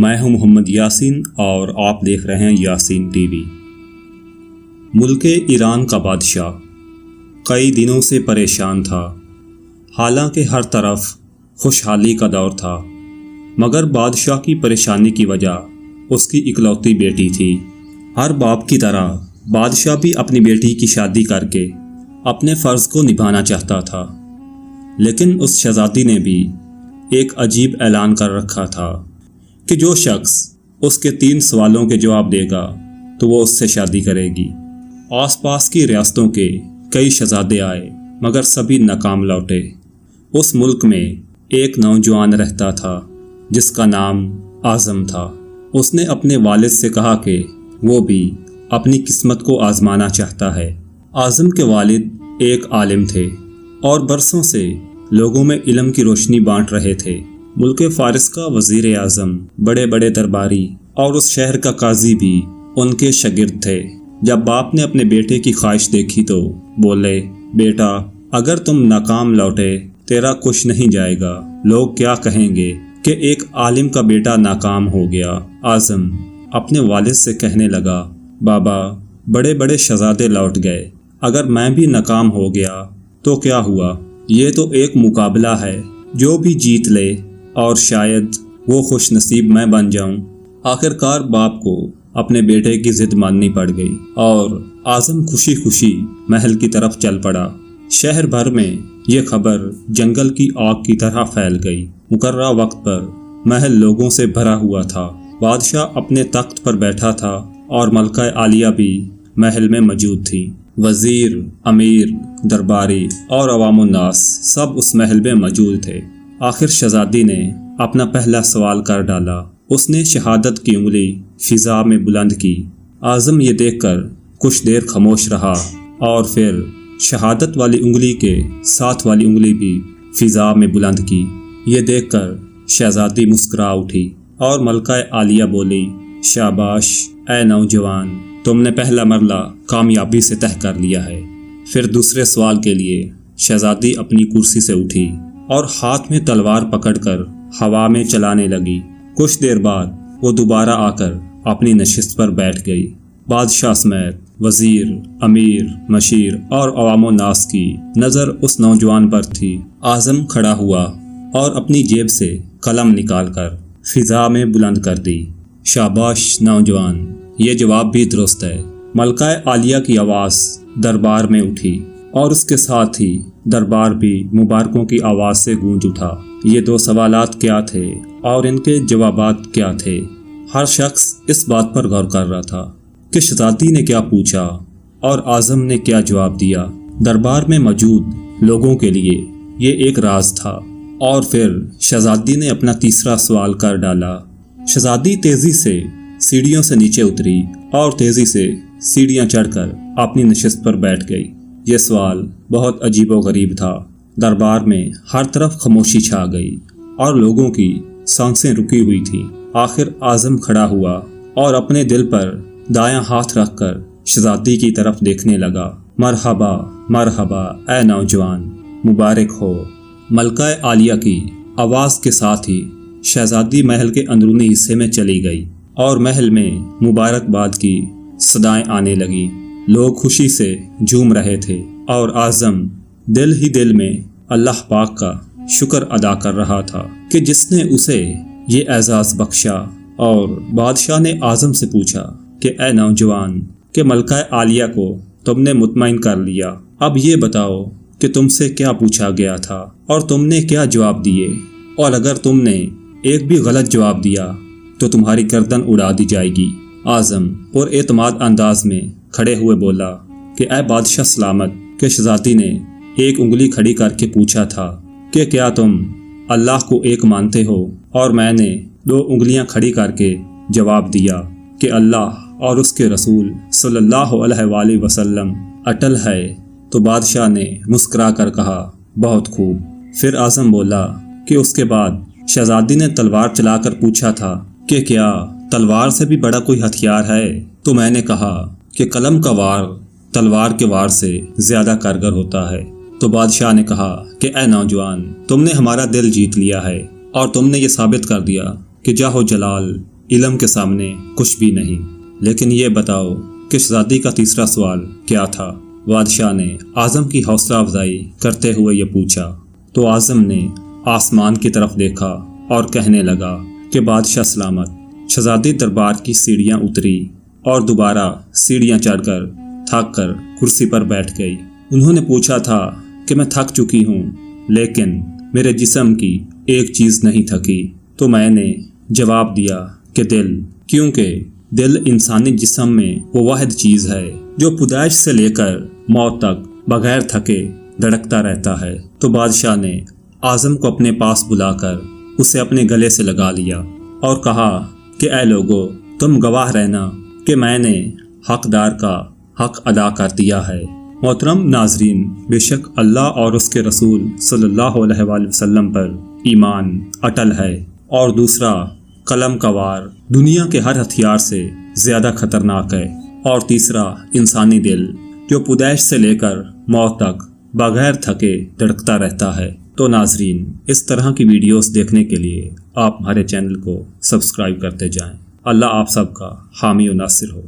میں ہوں محمد یاسین اور آپ دیکھ رہے ہیں یاسین ٹی وی۔ ملک ایران کا بادشاہ کئی دنوں سے پریشان تھا، حالانکہ ہر طرف خوشحالی کا دور تھا، مگر بادشاہ کی پریشانی کی وجہ اس کی اکلوتی بیٹی تھی۔ ہر باپ کی طرح بادشاہ بھی اپنی بیٹی کی شادی کر کے اپنے فرض کو نبھانا چاہتا تھا، لیکن اس شہزادی نے بھی ایک عجیب اعلان کر رکھا تھا کہ جو شخص اس کے 3 سوالوں کے جواب دے گا تو وہ اس سے شادی کرے گی۔ آس پاس کی ریاستوں کے کئی شہزادے آئے مگر سبھی ناکام لوٹے۔ اس ملک میں ایک نوجوان رہتا تھا جس کا نام اعظم تھا۔ اس نے اپنے والد سے کہا کہ وہ بھی اپنی قسمت کو آزمانا چاہتا ہے۔ اعظم کے والد ایک عالم تھے اور برسوں سے لوگوں میں علم کی روشنی بانٹ رہے تھے۔ ملک فارس کا وزیر اعظم، بڑے بڑے درباری اور اس شہر کا قاضی بھی ان کے شاگرد تھے۔ جب باپ نے اپنے بیٹے کی خواہش دیکھی تو بولے، بیٹا اگر تم ناکام لوٹے تیرا کچھ نہیں جائے گا، لوگ کیا کہیں گے کہ ایک عالم کا بیٹا ناکام ہو گیا۔ اعظم اپنے والد سے کہنے لگا، بابا بڑے بڑے شہزادے لوٹ گئے، اگر میں بھی ناکام ہو گیا تو کیا ہوا؟ یہ تو ایک مقابلہ ہے، جو بھی جیت لے اور شاید وہ خوش نصیب میں بن جاؤں۔ آخرکار باپ کو اپنے بیٹے کی ضد ماننی پڑ گئی اور اعظم خوشی خوشی محل کی طرف چل پڑا۔ شہر بھر میں یہ خبر جنگل کی آگ کی طرح پھیل گئی۔ مقررہ وقت پر محل لوگوں سے بھرا ہوا تھا۔ بادشاہ اپنے تخت پر بیٹھا تھا اور ملکہ عالیہ بھی محل میں موجود تھی۔ وزیر، امیر، درباری اور عوام الناس سب اس محل میں موجود تھے۔ آخر شہزادی نے اپنا پہلا سوال کر ڈالا۔ اس نے شہادت کی انگلی فضا میں بلند کی۔ اعظم یہ دیکھ کر کچھ دیر خاموش رہا اور پھر شہادت والی انگلی کے ساتھ والی انگلی بھی فضا میں بلند کی۔ یہ دیکھ کر شہزادی مسکرا اٹھی اور ملکہ عالیہ بولی، شاباش اے نوجوان، تم نے پہلا مرحلہ کامیابی سے طے کر لیا ہے۔ پھر دوسرے سوال کے لیے شہزادی اپنی کرسی سے اٹھی اور ہاتھ میں تلوار پکڑ کر ہوا میں چلانے لگی۔ کچھ دیر بعد وہ دوبارہ آ کر اپنی نشست پر بیٹھ گئی۔ بادشاہ سمیت وزیر، امیر، مشیر اور عوام الناس کی نظر اس نوجوان پر تھی۔ اعظم کھڑا ہوا اور اپنی جیب سے قلم نکال کر فضا میں بلند کر دی، شاباش نوجوان، یہ جواب بھی درست ہے۔ ملکہ عالیہ کی آواز دربار میں اٹھی اور اس کے ساتھ ہی دربار بھی مبارکوں کی آواز سے گونج اٹھا۔ یہ 2 سوالات کیا تھے اور ان کے جوابات کیا تھے؟ ہر شخص اس بات پر غور کر رہا تھا کہ شہزادی نے کیا پوچھا اور اعظم نے کیا جواب دیا۔ دربار میں موجود لوگوں کے لیے یہ ایک راز تھا۔ اور پھر شہزادی نے اپنا تیسرا سوال کر ڈالا۔ شہزادی تیزی سے سیڑھیوں سے نیچے اتری اور تیزی سے سیڑھیاں چڑھ کر اپنی نشست پر بیٹھ گئی۔ یہ سوال بہت عجیب و غریب تھا۔ دربار میں ہر طرف خاموشی چھا گئی اور لوگوں کی سانسیں رکی ہوئی تھیں۔ آخر اعظم کھڑا ہوا اور اپنے دل پر دایاں ہاتھ رکھ کر شہزادی کی طرف دیکھنے لگا۔ مرحبا مرحبا اے نوجوان، مبارک ہو۔ ملکہ عالیہ کی آواز کے ساتھ ہی شہزادی محل کے اندرونی حصے میں چلی گئی اور محل میں مبارکباد کی صدائیں آنے لگیں۔ لوگ خوشی سے جھوم رہے تھے اور اعظم دل ہی دل میں اللہ پاک کا شکر ادا کر رہا تھا کہ جس نے اسے یہ اعزاز بخشا۔ اور بادشاہ نے اعظم سے پوچھا کہ اے نوجوان، کہ ملکہ عالیہ کو تم نے مطمئن کر لیا، اب یہ بتاؤ کہ تم سے کیا پوچھا گیا تھا اور تم نے کیا جواب دیے، اور اگر تم نے ایک بھی غلط جواب دیا تو تمہاری گردن اڑا دی جائے گی۔ اعظم اور اعتماد انداز میں کھڑے ہوئے بولا کہ اے بادشاہ سلامت، کہ شہزادی نے ایک انگلی کھڑی کر کے پوچھا تھا کہ کیا تم اللہ کو ایک مانتے ہو، اور میں نے 2 انگلیاں کھڑی کر کے جواب دیا کہ اللہ اور اس کے رسول صلی اللہ علیہ وآلہ وسلم اٹل ہے۔ تو بادشاہ نے مسکرا کر کہا، بہت خوب۔ پھر اعظم بولا کہ اس کے بعد شہزادی نے تلوار چلا کر پوچھا تھا کہ کیا تلوار سے بھی بڑا کوئی ہتھیار ہے؟ تو میں نے کہا کہ قلم کا وار تلوار کے وار سے زیادہ کارگر ہوتا ہے۔ تو بادشاہ نے کہا کہ اے نوجوان، تم نے ہمارا دل جیت لیا ہے اور تم نے یہ ثابت کر دیا کہ جاہ و جلال علم کے سامنے کچھ بھی نہیں۔ لیکن یہ بتاؤ کہ شہزادی کا تیسرا سوال کیا تھا؟ بادشاہ نے اعظم کی حوصلہ افزائی کرتے ہوئے یہ پوچھا تو اعظم نے آسمان کی طرف دیکھا اور کہنے لگا کہ بادشاہ سلامت۔ شہزادی دربار کی سیڑھیاں اتری اور دوبارہ سیڑھیاں چڑھ کر تھک کر کرسی پر بیٹھ گئی۔ انہوں نے پوچھا تھا کہ میں تھک چکی ہوں، لیکن میرے جسم کی ایک چیز نہیں تھکی۔ تو میں نے جواب دیا کہ دل، کیونکہ دل انسانی جسم میں وہ واحد چیز ہے جو پیدائش سے لے کر موت تک بغیر تھکے دھڑکتا رہتا ہے۔ تو بادشاہ نے اعظم کو اپنے پاس بلا کر اسے اپنے گلے سے لگا لیا اور کہا کہ اے لوگو، تم گواہ رہنا کہ میں نے حقدار کا حق ادا کر دیا ہے۔ محترم ناظرین، بے شک اللہ اور اس کے رسول صلی اللہ علیہ وآلہ وسلم پر ایمان اٹل ہے، اور دوسرا قلم کا وار دنیا کے ہر ہتھیار سے زیادہ خطرناک ہے، اور تیسرا انسانی دل جو پیدائش سے لے کر موت تک بغیر تھکے دھڑکتا رہتا ہے۔ تو ناظرین، اس طرح کی ویڈیوز دیکھنے کے لیے آپ ہمارے چینل کو سبسکرائب کرتے جائیں۔ اللہ آپ سب کا حامی و ناصر ہو۔